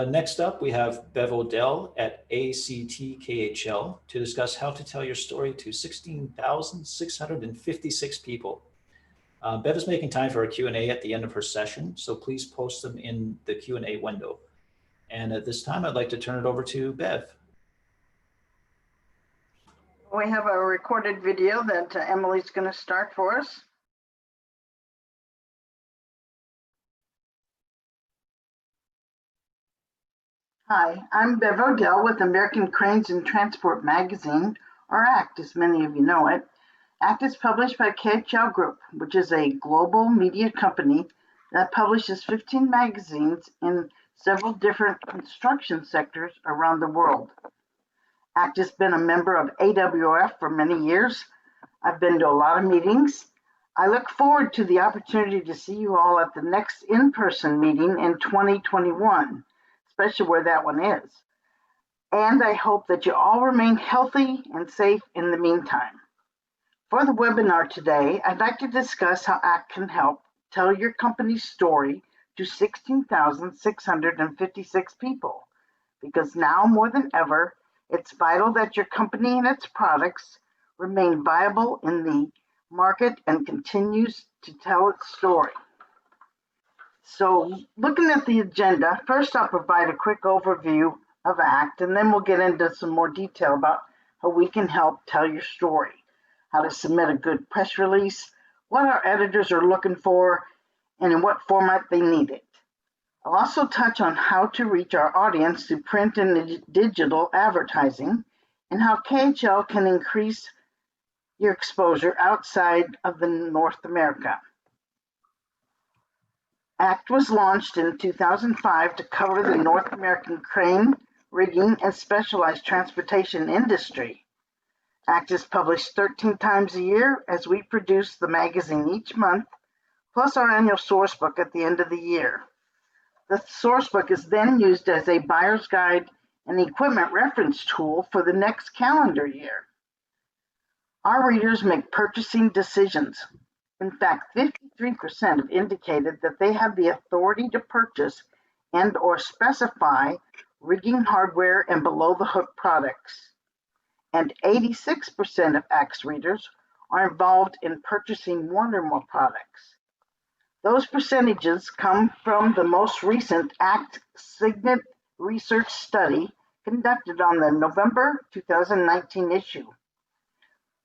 Next up, we have Bev Odell at ACT KHL to discuss how to tell your story to 16,656 people. Bev is making time for a Q&A at the end of her session, so please post them in the Q&A window. And at this time, I'd like to turn it over to Bev. We have a recorded video that Emily's going to start for us. Hi, I'm Bev Odell with American Cranes and Transport Magazine, or ACT as many of you know it. ACT is published by KHL Group, which is a global media company that publishes 15 magazines in several different construction sectors around the world. ACT has been a member of AWRF for many years. I've been to a lot of meetings. I look forward to the opportunity to see you all at the next in-person meeting in 2021, especially where that one is. And I hope that you all remain healthy and safe in the meantime. For the webinar today, I'd like to discuss how ACT can help tell your company's story to 16,656 people, because now more than ever, it's vital that your company and its products remain viable in the market and continues to tell its story. So looking at the agenda, first I'll provide a quick overview of ACT, and then we'll get into some more detail about how we can help tell your story, how to submit a good press release, what our editors are looking for, and in what format they need it. I'll also touch on how to reach our audience through print and digital advertising, and how KHL can increase your exposure outside of North America. ACT was launched in 2005 to cover the North American crane, rigging, and specialized transportation industry. ACT is published 13 times a year as we produce the magazine each month, plus our annual source book at the end of the year. The source book is then used as a buyer's guide and equipment reference tool for the next calendar year. Our readers make purchasing decisions. In fact, 53% have indicated that they have the authority to purchase and/or specify rigging hardware and below-the-hook products. And 86% of ACT's readers are involved in purchasing one or more products. Those percentages come from the most recent ACT Signet research study conducted on the November 2019 issue.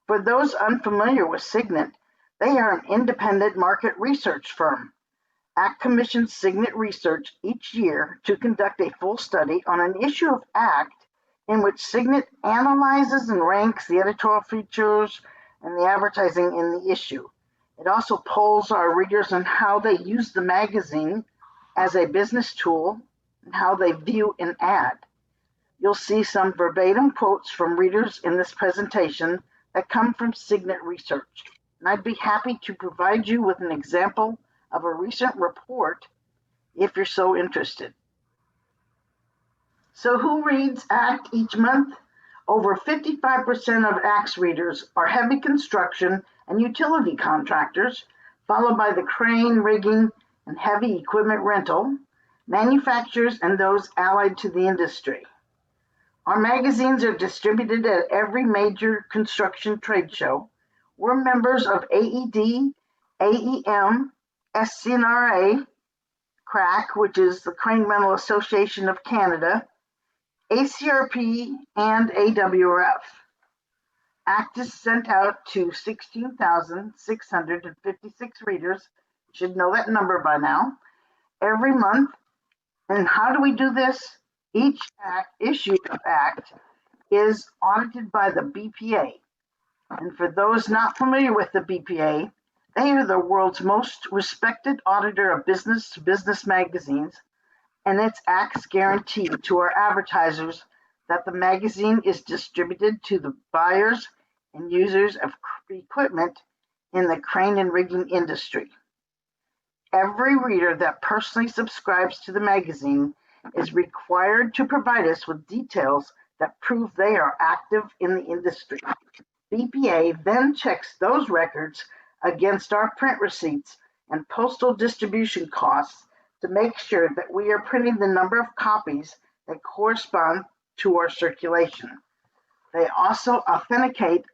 For those unfamiliar with Signet, they are an independent market research firm. ACT commissions Signet Research each year to conduct a full study on an issue of ACT in which Signet analyzes and ranks the editorial features and the advertising in the issue. It also polls our readers on how they use the magazine as a business tool and how they view an ad. You'll see some verbatim quotes from readers in this presentation that come from Signet Research. And I'd be happy to provide you with an example of a recent report if you're so interested. So who reads ACT each month? Over 55% of ACT's readers are heavy construction and utility contractors, followed by the crane, rigging, and heavy equipment rental, manufacturers, and those allied to the industry. Our magazines are distributed at every major construction trade show. We're members of AED, AEM, SC&RA, CRAC, which is the Crane Rental Association of Canada, ACRP, and AWRF. ACT is sent out to 16,656 readers. You should know that number by now, every month. And how do we do this? Each issue of ACT is audited by the BPA. And for those not familiar with the BPA, they are the world's most respected auditor of business-to-business magazines, and it's ACT's guarantee to our advertisers that the magazine is distributed to the buyers and users of equipment in the crane and rigging industry. Every reader that personally subscribes to the magazine is required to provide us with details that prove they are active in the industry. BPA then checks those records against our print receipts and postal distribution costs to make sure that we are printing the number of copies that correspond to our circulation. They also authenticate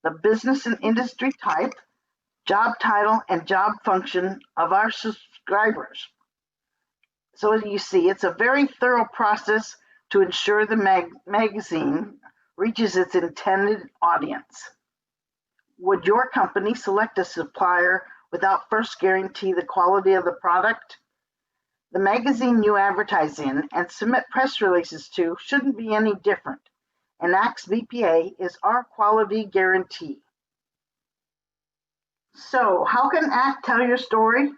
the business and industry type, job title, and job function of our subscribers. So as you see, it's a very thorough process to ensure the magazine reaches its intended audience. Would your company select a supplier without first guarantee the quality of the product? The magazine you advertise in and submit press releases to shouldn't be any different. And ACT's BPA is our quality guarantee. So how can ACT tell your story?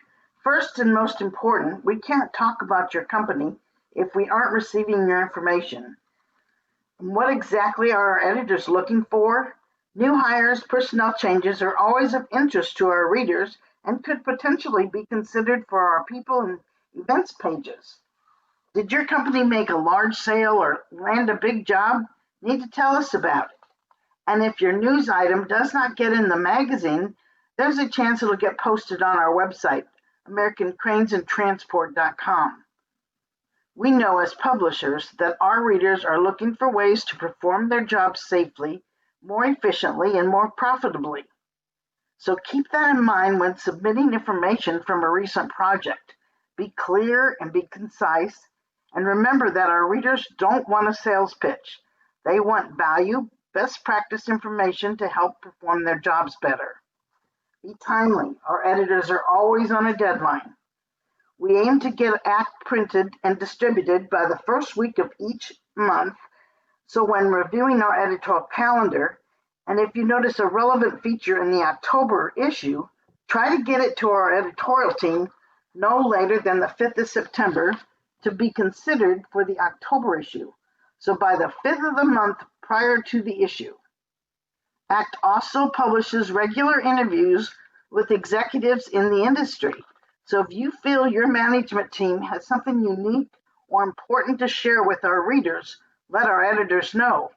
First and most important, we can't talk about your company if we aren't receiving your information. What exactly are our editors looking for? New hires, personnel changes are always of interest to our readers and could potentially be considered for our people and events pages. Did your company make a large sale or land a big job? Need to tell us about it. And if your news item does not get in the magazine, there's a chance it'll get posted on our website, AmericanCranesandTransport.com. We know as publishers that our readers are looking for ways to perform their jobs safely, more efficiently, and more profitably. So keep that in mind when submitting information from a recent project. Be clear and be concise, and remember that our readers don't want a sales pitch. They want value, best practice information to help perform their jobs better. Be timely. Our editors are always on a deadline. We aim to get ACT printed and distributed by the first week of each month, so when reviewing our editorial calendar, and if you notice a relevant feature in the October issue, try to get it to our editorial team no later than the 5th of September to be considered for the October issue, so by the 5th of the month prior to the issue. ACT also publishes regular interviews with executives in the industry. So if you feel your management team has something unique or important to share with our readers, let our editors know.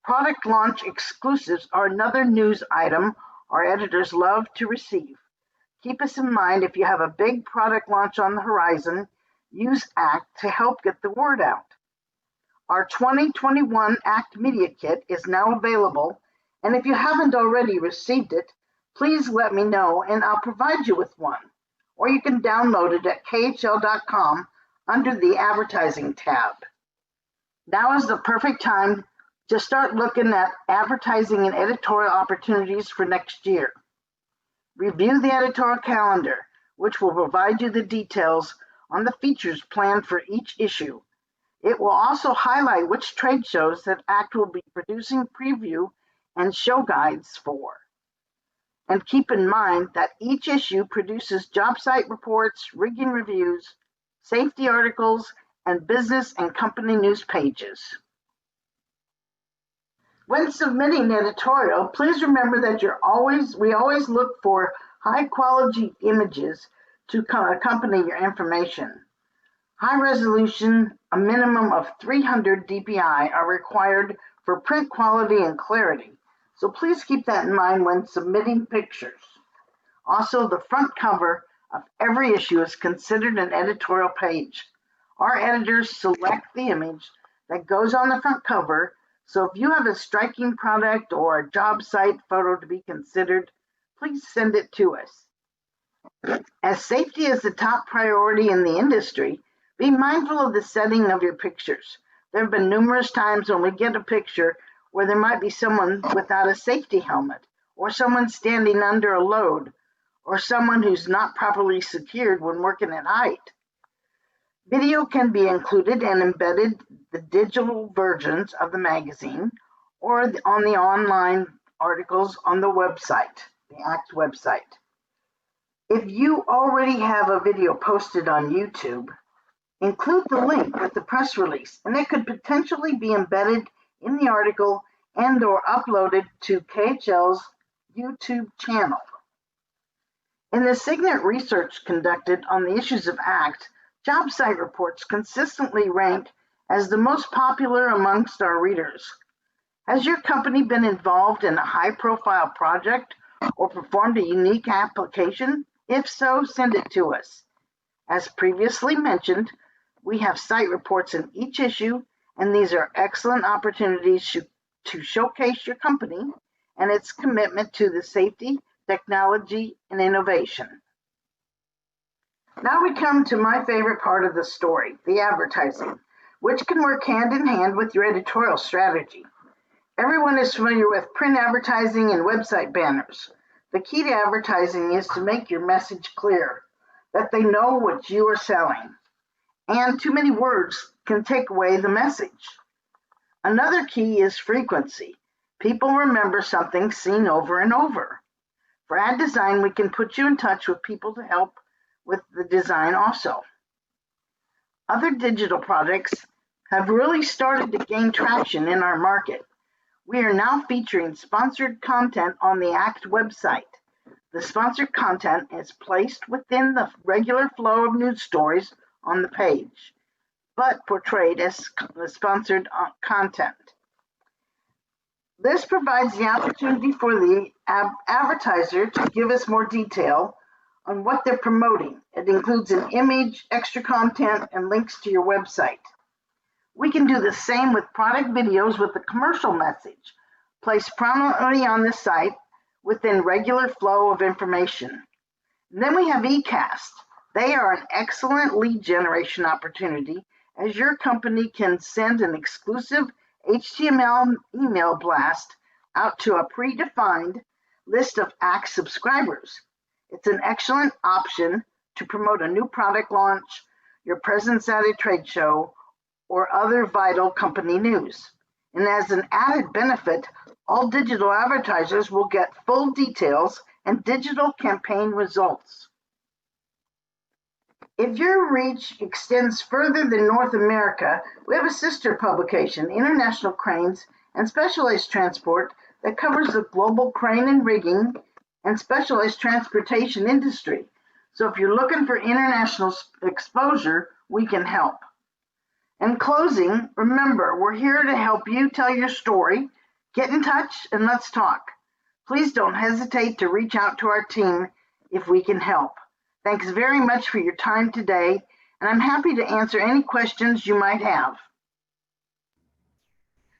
Product launch exclusives are another news item our editors love to receive. Keep us in mind if you have a big product launch on the horizon, use ACT to help get the word out. Our 2021 ACT Media Kit is now available, and if you haven't already received it, please let me know and I'll provide you with one. Or you can download it at KHL.com under the Advertising tab. Now is the perfect time to start looking at advertising and editorial opportunities for next year. Review the editorial calendar, which will provide you the details on the features planned for each issue. It will also highlight which trade shows that ACT will be producing preview and show guides for. And keep in mind that each issue produces job site reports, rigging reviews, safety articles, and business and company news pages. When submitting editorial, please remember that we always look for high-quality images to accompany your information. High resolution, a minimum of 300 dpi are required for print quality and clarity. So please keep that in mind when submitting pictures. Also, the front cover of every issue is considered an editorial page. Our editors select the image that goes on the front cover, so if you have a striking product or a job site photo to be considered, please send it to us. As safety is the top priority in the industry, be mindful of the setting of your pictures. There have been numerous times when we get a picture where there might be someone without a safety helmet, or someone standing under a load, or someone who's not properly secured when working at height. Video can be included and embedded the digital versions of the magazine or on the online articles on the website, the ACT website. If you already have a video posted on YouTube, include the link with the press release, and it could potentially be embedded in the article and or uploaded to KHL's YouTube channel. In the Signet research conducted on the issues of ACT, job site reports consistently rank as the most popular amongst our readers. Has your company been involved in a high-profile project or performed a unique application? If so, send it to us. As previously mentioned, we have site reports in each issue, and these are excellent opportunities to showcase your company and its commitment to the safety, technology, and innovation. Now we come to my favorite part of the story, the advertising, which can work hand in hand with your editorial strategy. Everyone is familiar with print advertising and website banners. The key to advertising is to make your message clear, that they know what you are selling. And too many words can take away the message. Another key is frequency. People remember something seen over and over. For ad design, we can put you in touch with people to help with the design also. Other digital products have really started to gain traction in our market. We are now featuring sponsored content on the ACT website. The sponsored content is placed within the regular flow of news stories on the page, but portrayed as sponsored content. This provides the opportunity for the advertiser to give us more detail on what they're promoting. It includes an image, extra content, and links to your website. We can do the same with product videos with a commercial message, placed prominently on the site within regular flow of information. And then we have Ecast. They are an excellent lead generation opportunity, as your company can send an exclusive HTML email blast out to a predefined list of ACT subscribers. It's an excellent option to promote a new product launch, your presence at a trade show, or other vital company news. And as an added benefit, all digital advertisers will get full details and digital campaign results. If your reach extends further than North America, we have a sister publication, International Cranes and Specialized Transport, that covers the global crane and rigging and specialized transportation industry. So if you're looking for international exposure, we can help. In closing, remember, we're here to help you tell your story. Get in touch and let's talk. Please don't hesitate to reach out to our team if we can help. Thanks very much for your time today, and I'm happy to answer any questions you might have.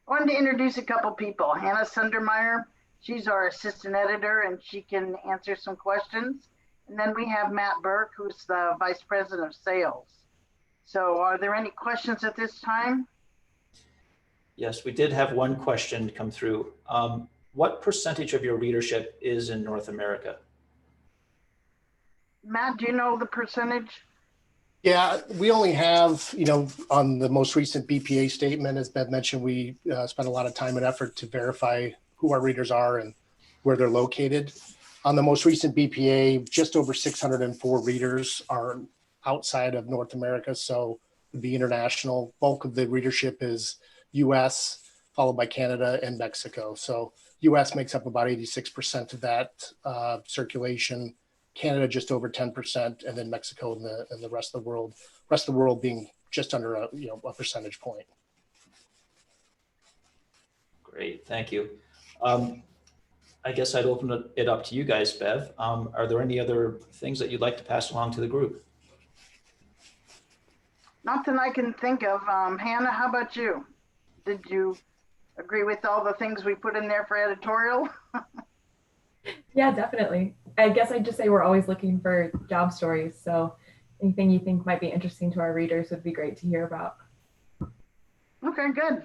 I wanted to introduce a couple people. Hannah Sundermeyer, she's our assistant editor, and she can answer some questions. And then we have Matt Burke, who's the vice president of sales. So are there any questions at this time? Yes, we did have one question come through. What percentage of your readership is in North America? Matt, do you know the percentage? Yeah, we only have, on the most recent BPA statement, as Bev mentioned, we spent a lot of time and effort to verify who our readers are and where they're located. On the most recent BPA, just over 604 readers are outside of North America, so the international bulk of the readership is US, followed by Canada and Mexico. So US makes up about 86% of that circulation. Canada just over 10%, and then Mexico and the rest of the world. Rest of the world being just under a percentage point. Great, thank you. I guess I'd open it up to you guys, Bev. Are there any other things that you'd like to pass along to the group? Nothing I can think of. Hannah, how about you? Did you agree with all the things we put in there for editorial? Yeah, definitely. I guess I'd just say we're always looking for job stories. So anything you think might be interesting to our readers would be great to hear about. Okay, good.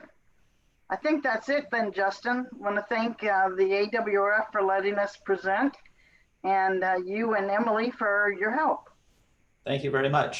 I think that's it then, Justin. I want to thank the AWRF for letting us present, and you and Emily for your help. Thank you very much.